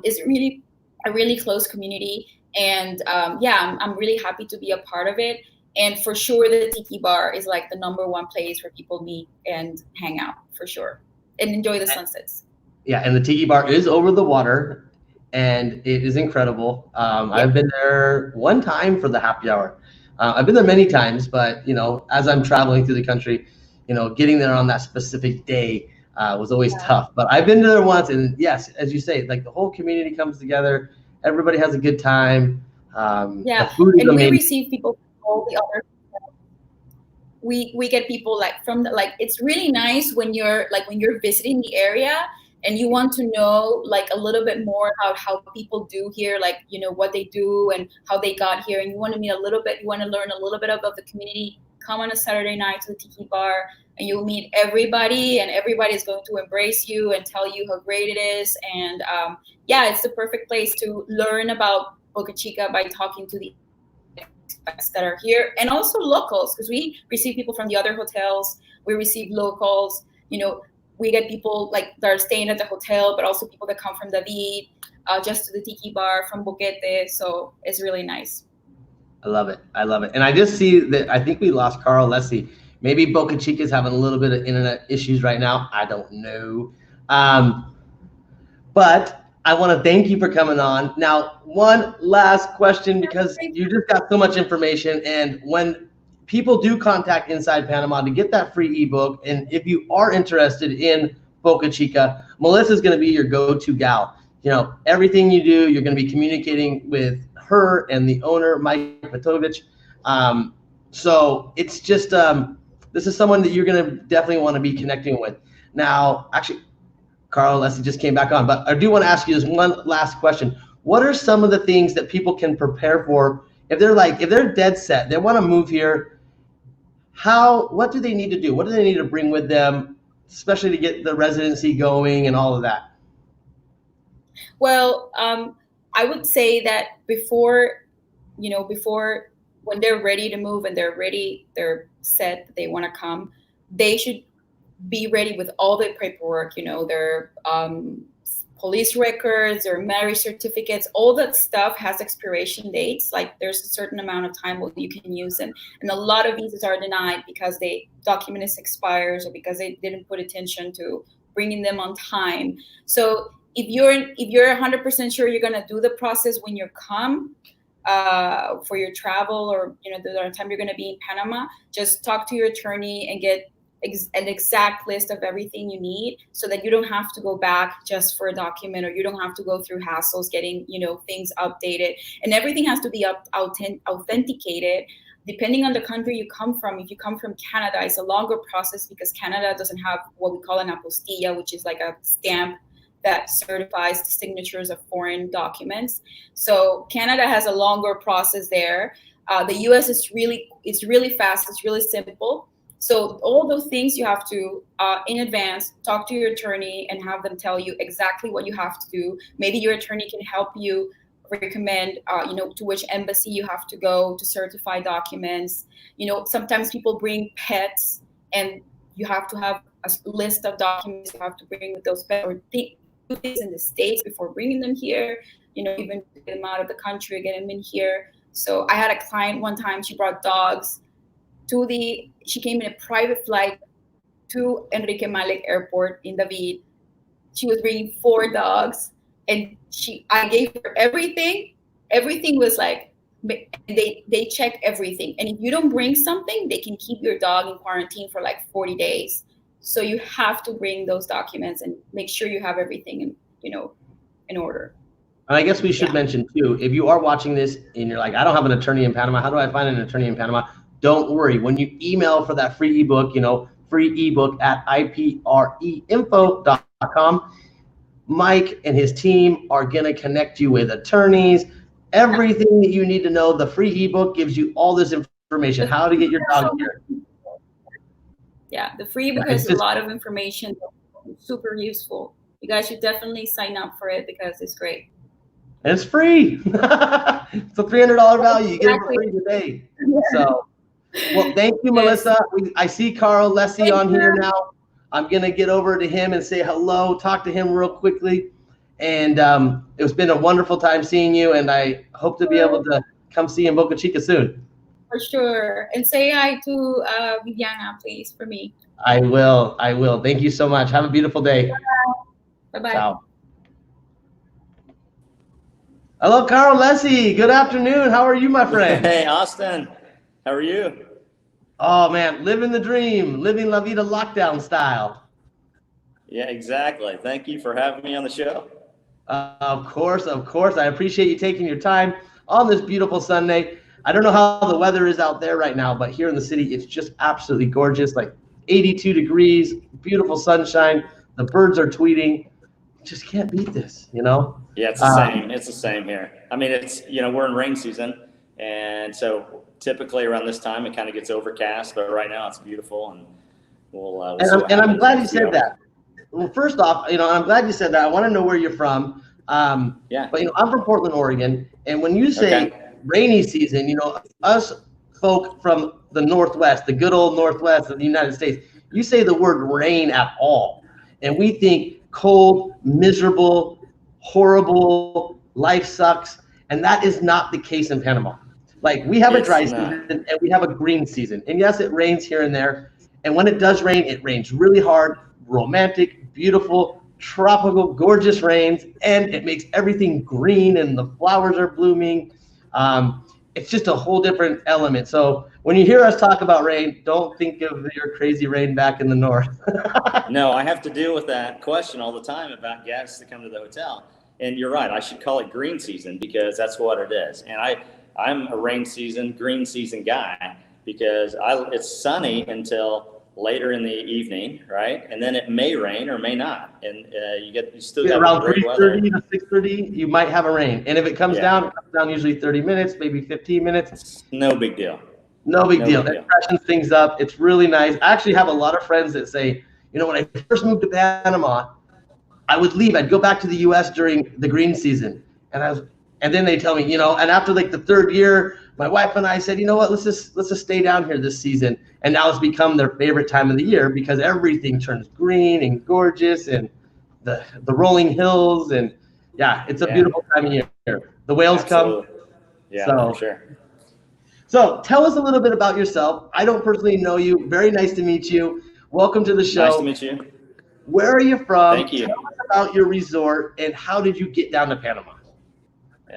It's really a really close community, and I'm really happy to be a part of it. And for sure, the tiki bar is like the number one place where people meet and hang out for sure and enjoy the sunsets. Yeah, and the tiki bar is over the water, and it is incredible. Yeah. I've been there one time for the happy hour. I've been there many times, but as I'm traveling through the country, getting there on that specific day was always tough. But I've been there once, and yes, as you say, like the whole community comes together. Everybody has a good time. Yeah, The food is and we amazing. receive people from all the other. We get people like from it's really nice when you're visiting the area and you want to know like a little bit more about how people do here, like what they do and how they got here, and you want to meet a little bit, you want to learn a little bit about the community. Come on a Saturday night to the tiki bar, and you'll meet everybody, and everybody is going to embrace you and tell you how great it is. And it's the perfect place to learn about Boca Chica by talking to the that are here, and also locals, because we receive people from the other hotels. We receive locals. We get people like that are staying at the hotel, but also people that come from David, just to the tiki bar from Boquete. So it's really nice. I love it. I love it. And I just see that I think we lost Carl Lessie. Maybe Boca Chica is having a little bit of internet issues right now. I don't know. But I want to thank you for coming on. Now, one last question, because you just got so much information. And when people do contact Inside Panama to get that free ebook, and if you are interested in Boca Chica, Melissa is going to be your go-to gal. Everything you do, you're going to be communicating with her and the owner, Mike Petovich. So it's just, this is someone that you're going to definitely want to be connecting with. Now, actually, Carl Leslie just came back on, but I do want to ask you this one last question. What are some of the things that people can prepare for if they're dead set, they want to move here? What do they need to do? What do they need to bring with them, especially to get the residency going and all of that? Well, I would say that before when they're ready to move and they're set, they want to come, they should be ready with all the paperwork, their police records, their marriage certificates, all that stuff has expiration dates. Like there's a certain amount of time you can use them. And a lot of visas are denied because the document is expires or because they didn't put attention to bringing them on time. So if you're 100% sure you're going to do the process when you come for your travel, or the time you're going to be in Panama, just talk to your attorney and get an exact list of everything you need, so that you don't have to go back just for a document, or you don't have to go through hassles getting things updated, and everything has to be authenticated Depending on the country you come from, if you come from Canada, it's a longer process because Canada doesn't have what we call an apostilla, which is like a stamp that certifies the signatures of foreign documents. So Canada has a longer process there. The US is really fast, it's really simple. So all those things you have to, in advance, talk to your attorney and have them tell you exactly what you have to do. Maybe your attorney can help you recommend, to which embassy you have to go to certify documents. Sometimes people bring pets and you have to have a list of documents you have to bring with those pets, or do things in the States before bringing them here, even get them out of the country, get them in here. So I had a client one time, she brought dogs she came in a private flight to Enrique Malek Airport in David. She was bringing 4 dogs, and I gave her everything. Everything was like, they check everything. And if you don't bring something, they can keep your dog in quarantine for like 40 days. So you have to bring those documents and make sure you have everything in order. And I guess we should mention too, if you are watching this and you're like, I don't have an attorney in Panama, how do I find an attorney in Panama? Don't worry. When you email for that free ebook, free ebook at ipreinfo.com, Mike and his team are going to connect you with attorneys. Everything that you need to know. The free ebook gives you all this information, how to get your dog here. Yeah, the free ebook has a lot of information, super useful. You guys should definitely sign up for it because it's great. And it's free. It's a $300 value. You get it for free today. So, well, thank you, Melissa. I see Carl Leese on here now. I'm going to get over to him and say hello, talk to him real quickly. And it's been a wonderful time seeing you, and I hope to be able to come see you in Boca Chica soon. For sure. And say hi to Viviana, please, for me. I will. Thank you so much. Have a beautiful day. Bye-bye. Ciao. Hello, Carl Leese. Good afternoon. How are you, my friend? Hey, Austin. How are you? Oh, man. Living the dream. Living La Vida lockdown style. Yeah, exactly. Thank you for having me on the show. Of course. I appreciate you taking your time on this beautiful Sunday. I don't know how the weather is out there right now, but here in the city, it's just absolutely gorgeous. Like 82 degrees, beautiful sunshine. The birds are tweeting. Just can't beat this, Yeah, it's the same. It's the same here. I mean, it's, we're in rain season. And so typically around this time, it kind of gets overcast. But right now, it's beautiful. And we'll I'm glad you said that. Well, first off, I'm glad you said that. I want to know where you're from. Yeah. But, I'm from Portland, Oregon. And when you say rainy season, us folk from the Northwest, the good old Northwest of the United States, you say the word rain at all. And we think cold, miserable, horrible, life sucks. And that is not the case in Panama. Like, we have a dry season and we have a green season. And yes, it rains here and there. And when it does rain, it rains really hard, romantic, beautiful, tropical, gorgeous rains. And it makes everything green and the flowers are blooming. It's just a whole different element. So when you hear us talk about rain, don't think of your crazy rain back in the north. No, I have to deal with that question all the time about guests that come to the hotel. And you're right, I should call it green season because that's what it is. And I'm a rain season, green season guy because it's sunny until later in the evening, right? And then it may rain or may not. And you still got around great 3:30 to 6:30, you might have a rain. And if it comes down, it comes down usually 30 minutes, maybe 15 minutes. It's no big deal. No big deal. That freshens things up. It's really nice. I actually have a lot of friends that say, when I first moved to Panama, I would leave. I'd go back to the U.S. during the green season. And then they tell me, and after like the third year, my wife and I said, you know what, let's just stay down here this season. And now it's become their favorite time of the year because everything turns green and gorgeous and the rolling hills. And it's a beautiful time of year. The whales come. Yeah, so, for sure. So tell us a little bit about yourself. I don't personally know you. Very nice to meet you. Welcome to the show. Nice to meet you. Where are you from? Thank you. Tell us about your resort and how did you get down to Panama?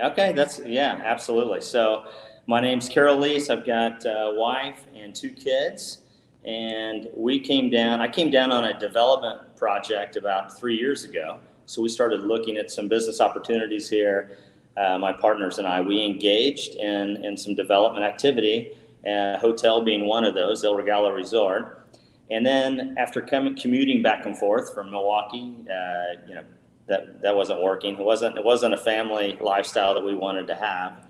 Okay, absolutely. So my name's Carol Leese. I've got a wife and 2 kids. And I came down on a development project about 3 years ago. So we started looking at some business opportunities here. My partners and I, we engaged in some development activity. hotel being one of those, El Regalo Resort. And then after commuting back and forth from Milwaukee, that wasn't working. It wasn't a family lifestyle that we wanted to have.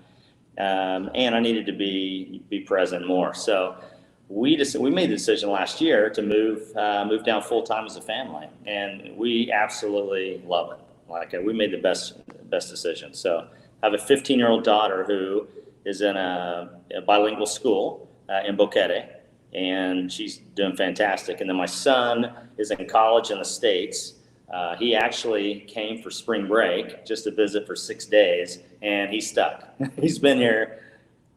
And I needed to be present more. So we made the decision last year to move down full time as a family, and we absolutely love it. Like, we made the best decision. So I have a 15-year-old daughter who is in a bilingual school in Boquete, and she's doing fantastic. And then my son is in college in the States. He actually came for spring break just to visit for 6 days, and he's stuck. He's been here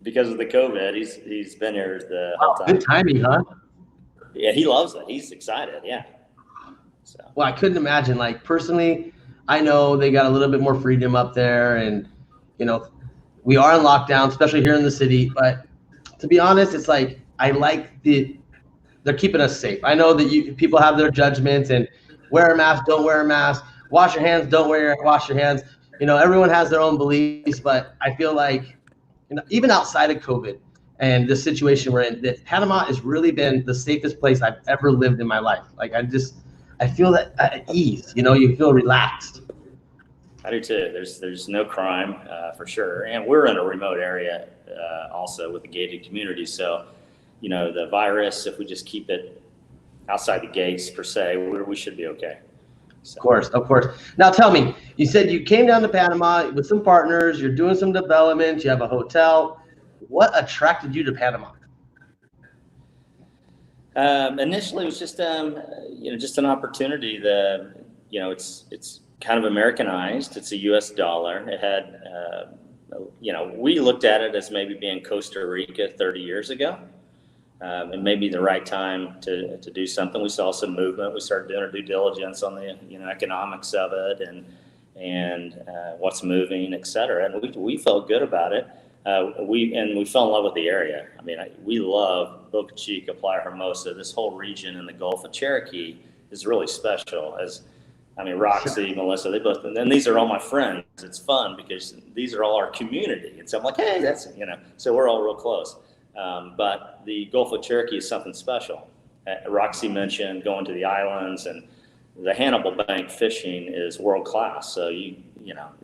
because of the COVID. He's been here the whole time. Good timing, huh? Yeah, he loves it. He's excited. Yeah. So. Well, I couldn't imagine. Like, personally, I know they got a little bit more freedom up there, and we are in lockdown, especially here in the city. But to be honest, it's like I like they're keeping us safe. I know that people have their judgments and wear a mask, don't wear a mask, wash your hands, don't wash your hands. Everyone has their own beliefs, but I feel like even outside of COVID and the situation we're in, that Panama has really been the safest place I've ever lived in my life. Like, I feel that at ease. You feel relaxed. I do too. There's no crime for sure, and we're in a remote area also with a gated community. So, the virus, if we just keep it outside the gates per se, we should be okay. So. Of course. Now tell me, you said you came down to Panama with some partners. You're doing some development. You have a hotel. What attracted you to Panama? Initially, it was just just an opportunity. It's kind of Americanized. It's a U.S. dollar. It had, we looked at it as maybe being Costa Rica 30 years ago. And maybe the right time to do something. We saw some movement. We started doing our due diligence on the economics of it and what's moving, et cetera. And we felt good about it. We fell in love with the area. I mean, we love Boca Chica, Playa Hermosa. This whole region in the Gulf of Cherokee is really special. Roxy, Melissa, they both, and these are all my friends. It's fun because these are all our community. And so I'm like, hey, that's, so we're all real close. But the Gulf of Cherokee is something special. Roxy mentioned going to the islands, and the Hannibal Bank fishing is world class. So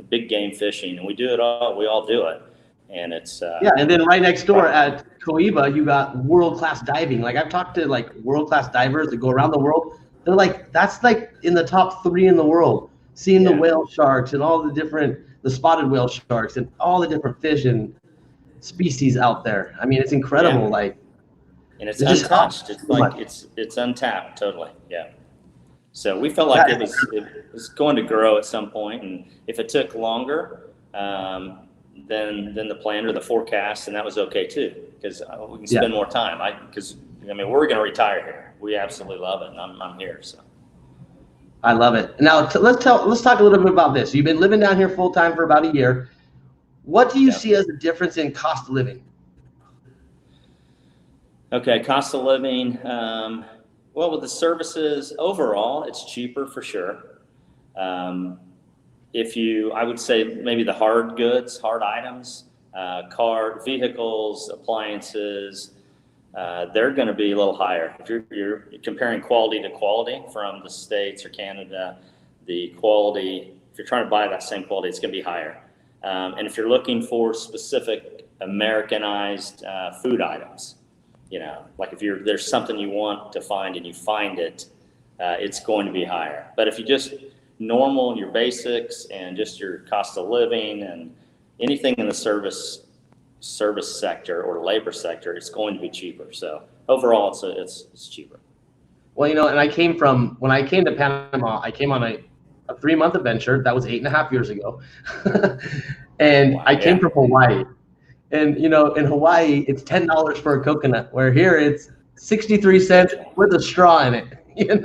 big game fishing, and we do it all. We all do it, and it's and then right next door at Coiba, you got world class diving. Like, I've talked to world class divers that go around the world. They're like, that's in the top 3 in the world. Seeing the whale sharks and all the spotted whale sharks and all the different fish and species out there. I mean, it's incredible. Yeah. And it's untouched. It's untapped totally. Yeah. So we felt like it was going to grow at some point, and if it took longer than the plan or the forecast, and that was okay too, because we can spend more time. We're going to retire here. We absolutely love it, and I'm here. So I love it. Now let's talk a little bit about this. You've been living down here full time for about a year. What do you see as a difference in cost of living? Okay, cost of living. With the services overall, it's cheaper for sure. I would say maybe the hard goods, hard items, vehicles, appliances, they're going to be a little higher. If you're comparing quality to quality from the States or Canada, the quality, if you're trying to buy that same quality, it's going to be higher. And if you're looking for specific Americanized food items, like if there's something you want to find and you find it, it's going to be higher. But if you just normal, your basics and just your cost of living and anything in the service sector or labor sector, it's going to be cheaper. So overall, it's cheaper. Well, and when I came to Panama, I came on a 3-month adventure. That was 8.5 years ago. And I came from Hawaii. And, in Hawaii, it's $10 for a coconut, where here it's 63 cents with a straw in it, and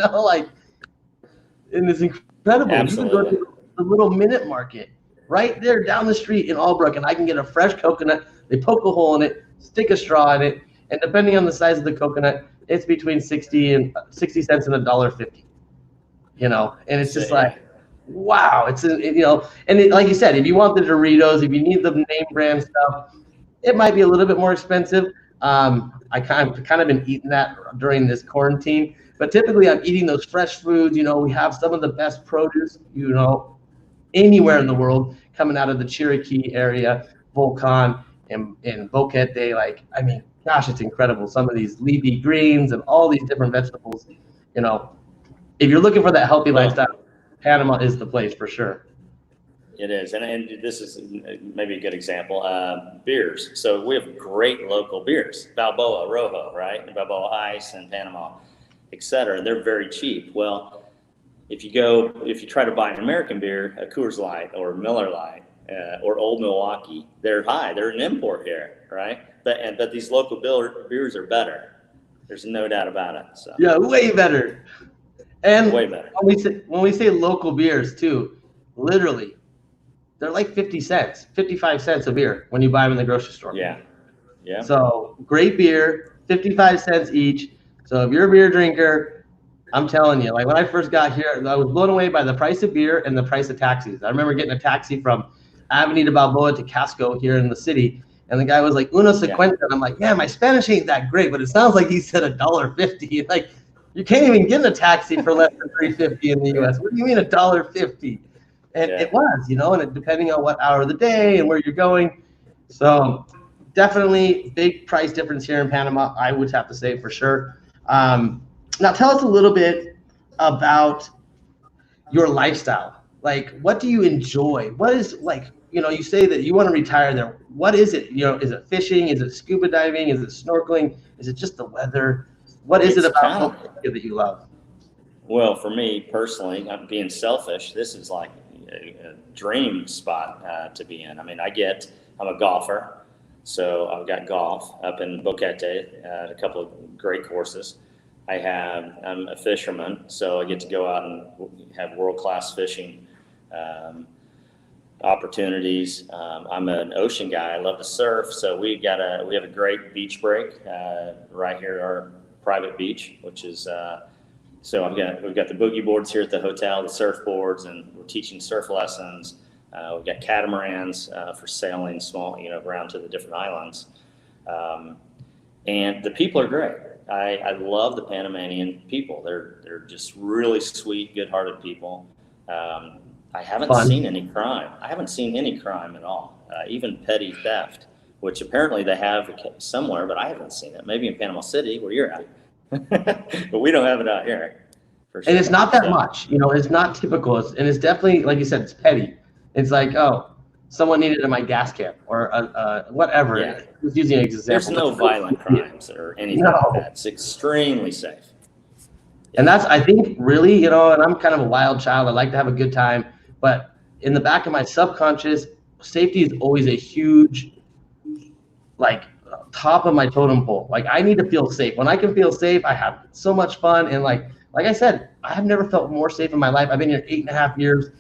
it's incredible. Absolutely. You can go to the little minute market right there down the street in Albrook, and I can get a fresh coconut. They poke a hole in it, stick a straw in it, and depending on the size of the coconut, it's between 60 cents and $1.50, and it's just like, wow. It's, like you said, if you want the Doritos, if you need the name brand stuff, it might be a little bit more expensive, I kind of been eating that during this quarantine, but typically I'm eating those fresh foods. We have some of the best produce, anywhere in the world coming out of the Cherokee area, Volcan and Boquete. Gosh, it's incredible. Some of these leafy greens and all these different vegetables. If you're looking for that healthy lifestyle, Panama is the place for sure. It is, and this is maybe a good example. Beers. So we have great local beers, Balboa, Rojo, right? Balboa Ice and Panama, etc. They're very cheap. Well, if you try to buy an American beer, a Coors Light or Miller Lite or Old Milwaukee, they're high. They're an import here, right? But these local beers are better. There's no doubt about it. So. Yeah, way better. And way better. When we say local beers too, literally, they're like 50 cents, 55 cents a beer when you buy them in the grocery store. Yeah. So great beer, 55 cents each. So if you're a beer drinker, I'm telling you, when I first got here, I was blown away by the price of beer and the price of taxis. I remember getting a taxi from Avenida Balboa to Casco here in the city, and the guy was like, "Uno cincuenta." And I'm like, "Man, my Spanish ain't that great, but it sounds like he said $1.50." Like, you can't even get a taxi for less than $3.50 in the U.S. What do you mean $1.50? And it was, and it, depending on what hour of the day and where you're going. So definitely big price difference here in Panama, I would have to say for sure. Now tell us a little bit about your lifestyle. What do you enjoy? What is you say that you want to retire there. What is it? Is it fishing? Is it scuba diving? Is it snorkeling? Is it just the weather? What is it about that you love? Well, for me personally, I'm being selfish. This is like a dream spot to be in. I'm a golfer, so I've got golf up in Boquete, a couple of great courses. I'm a fisherman, so I get to go out and have world-class fishing opportunities. I'm an ocean guy. I love to surf, so we have a great beach break right here at our private beach, which is so we've got the boogie boards here at the hotel, the surfboards, and we're teaching surf lessons. We've got catamarans for sailing small, around to the different islands, and the people are great. I love the Panamanian people. They're just really sweet, good-hearted people. I haven't seen any crime. I haven't seen any crime at all, even petty theft, which apparently they have somewhere, but I haven't seen it. Maybe in Panama City, where you're at. But we don't have it out here. For sure. And it's not that much. It's not typical. And it's definitely, like you said, it's petty. It's like, oh, someone needed my gas can or whatever. Yeah. Just using an example. There's no violent crimes or anything like that. It's extremely safe. And that's, I think, really, and I'm kind of a wild child. I like to have a good time. But in the back of my subconscious, safety is always a huge, top of my totem pole. I need to feel safe. When I can feel safe, I have so much fun. And like I said, I have never felt more safe in my life. I've been here 8.5 years.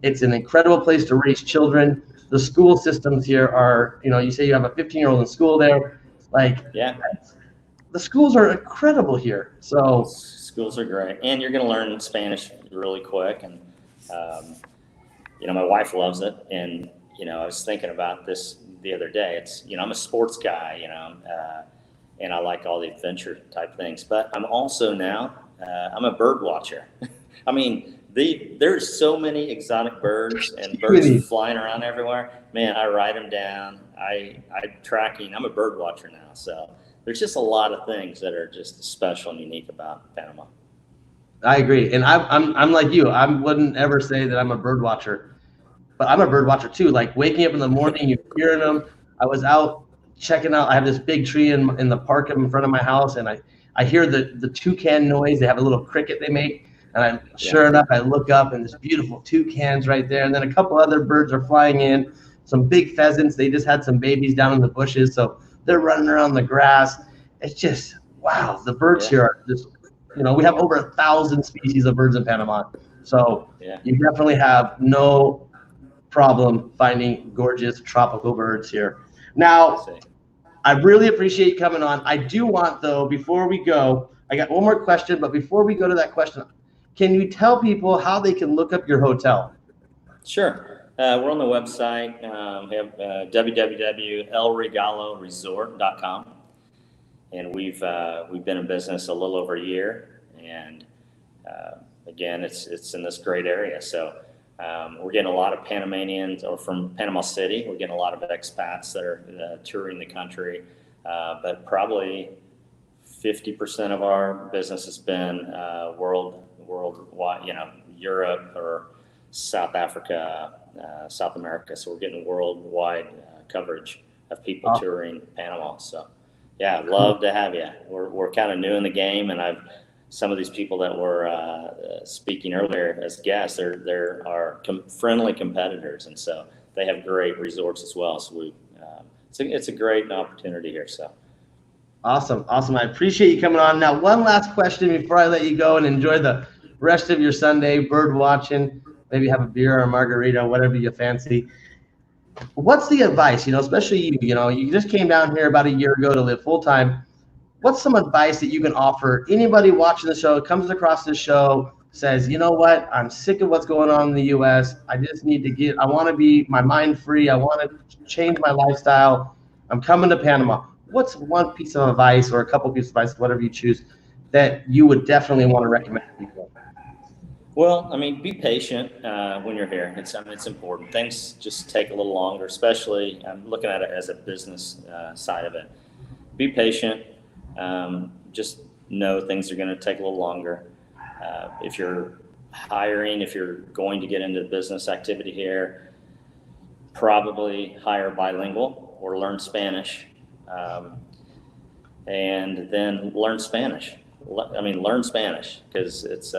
It's an incredible place to raise children. The school systems here are, you say you have a 15-year-old in school there. The schools are incredible here. So schools are great. And you're going to learn Spanish really quick. And, my wife loves it. And, I was thinking about this the other day. It's, I'm a sports guy, and I like all the adventure type things. But I'm also now, I'm a bird watcher. There's so many exotic birds and birds flying around everywhere. Man, I write them down. I'm tracking. I'm a bird watcher now. So there's just a lot of things that are just special and unique about Panama. I agree. And I'm like you. I wouldn't ever say that I'm a bird watcher. But I'm a bird watcher too. Waking up in the morning, you're hearing them. I was out checking out. I have this big tree in the park in front of my house, and I hear the toucan noise. They have a little cricket they make, and sure enough, I look up and there's beautiful toucans right there. And then a couple other birds are flying in. Some big pheasants. They just had some babies down in the bushes, so they're running around the grass. It's just wow. The birds here are just. We have over 1,000 species of birds in Panama, so you definitely have no problem finding gorgeous tropical birds here. Now, I really appreciate you coming on. I do want, though, before we go, I got one more question, but before we go to that question, can you tell people how they can look up your hotel? Sure. We're on the website. We have www.elregaloresort.com. and we've been in business a little over a year, and again, it's in this great area. So we're getting a lot of Panamanians, or from Panama City. We're getting a lot of expats that are touring the country, but probably 50% of our business has been worldwide, Europe or South Africa, South America. So we're getting worldwide coverage of people touring Panama. So yeah, I'd love to have you. We're kind of new in the game, and some of these people that were speaking earlier as guests, they're our friendly competitors, and so they have great resorts as well. So it's a great opportunity here. So. Awesome. I appreciate you coming on. Now, one last question before I let you go and enjoy the rest of your Sunday bird watching. Maybe have a beer or a margarita, whatever you fancy. What's the advice, especially you just came down here about a year ago to live full time. What's some advice that you can offer anybody watching the show, comes across this show, says, you know what, I'm sick of what's going on in the U.S. I just need to I want to be my mind free. I want to change my lifestyle. I'm coming to Panama. What's one piece of advice or a couple pieces of advice, whatever you choose, that you would definitely want to recommend to people? Well, be patient when you're here. It's important. Things just take a little longer, especially I'm looking at it as a business side of it. Be patient. Just know things are going to take a little longer. If you're hiring, if you're going to get into business activity here, probably hire bilingual or learn Spanish. And then learn Spanish. Learn Spanish, because it's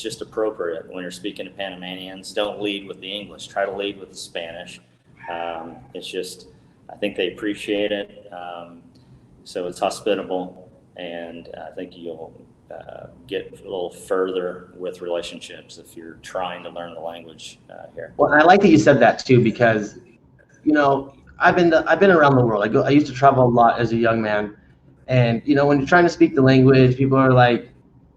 just appropriate when you're speaking to Panamanians. Don't lead with the English. Try to lead with the Spanish. It's just, I think they appreciate it. So it's hospitable, and I think you'll get a little further with relationships if you're trying to learn the language here. Well, I like that you said that too, because I've been around the world. I used to travel a lot as a young man, and when you're trying to speak the language, people are like,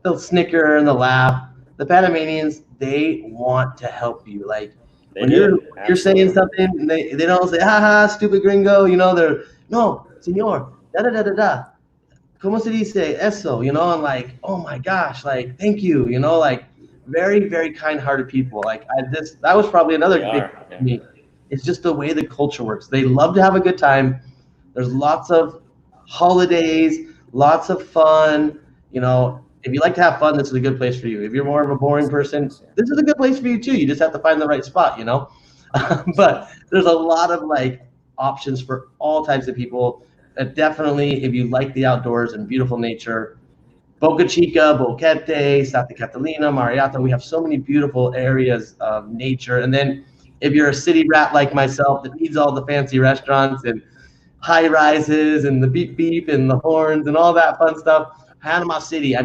they'll snicker and they'll laugh. The Panamanians, they want to help you. Like when you're saying something, and they don't say ha stupid gringo. They're no señor da da da da da. ¿Cómo se dice eso? And like, oh my gosh, like thank you. Like very very kind-hearted people. Like that was probably another big thing for me. It's just the way the culture works. They love to have a good time. There's lots of holidays, lots of fun. If you like to have fun, this is a good place for you. If you're more of a boring person, this is a good place for you too. You just have to find the right spot, But there's a lot of options for all types of people. Definitely, if you like the outdoors and beautiful nature, Boca Chica, Boquete, Santa Catalina, Marietta, we have so many beautiful areas of nature. And then if you're a city rat like myself that needs all the fancy restaurants and high rises and the beep beep and the horns and all that fun stuff, Panama City,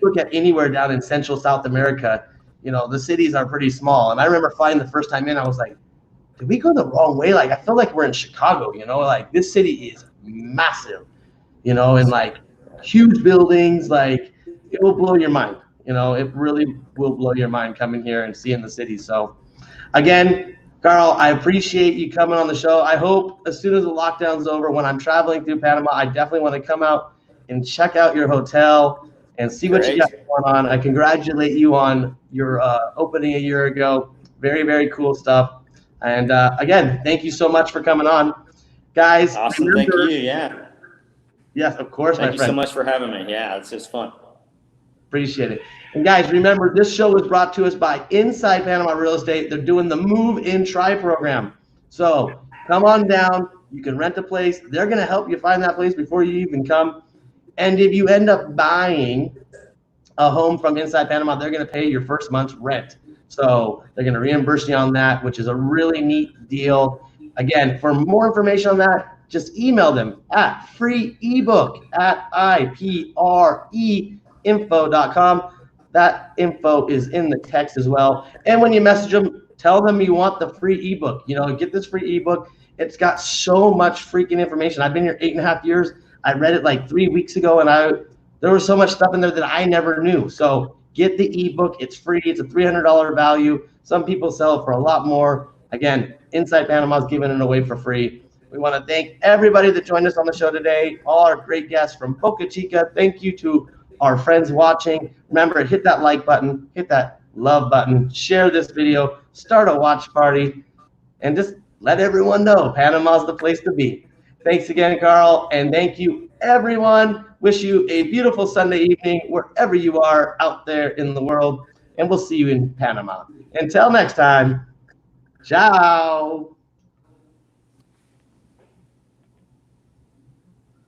look at anywhere down in Central South America, the cities are pretty small. And I remember flying the first time in, I was like, did we go the wrong way? Like, I feel like we're in Chicago, like this city is massive, and huge buildings, it will blow your mind. It really will blow your mind coming here and seeing the city. So again, Carl, I appreciate you coming on the show. I hope as soon as the lockdown's over, when I'm traveling through Panama, I definitely want to come out and check out your hotel and see what you got going on. I congratulate you on your opening a year ago. Very, very cool stuff. And again, thank you so much for coming on. Guys. Awesome. Thank you. Yeah. Yes, of course, my friend. Thank you so much for having me. Yeah, it's just fun. Appreciate it. And guys, remember, this show was brought to us by Inside Panama Real Estate. They're doing the Move In Try program. So come on down. You can rent a place. They're going to help you find that place before you even come. And if you end up buying a home from Inside Panama, they're going to pay your first month's rent. So they're going to reimburse you on that, which is a really neat deal. Again, for more information on that, just email them at freeebook@ipreinfo.com. That info is in the text as well. And when you message them, tell them you want the free ebook. Get this free ebook. It's got so much freaking information. I've been here 8.5 years. I read it 3 weeks ago, and there was so much stuff in there that I never knew. So get the ebook. It's free. It's a $300 value. Some people sell it for a lot more. Again, Inside Panama is giving it away for free. We want to thank everybody that joined us on the show today, all our great guests from Boca Chica. Thank you to our friends watching. Remember, hit that like button, hit that love button, share this video, start a watch party, and just let everyone know Panama's the place to be. Thanks again, Carl, and thank you, everyone. Wish you a beautiful Sunday evening wherever you are out there in the world, and we'll see you in Panama. Until next time, ciao.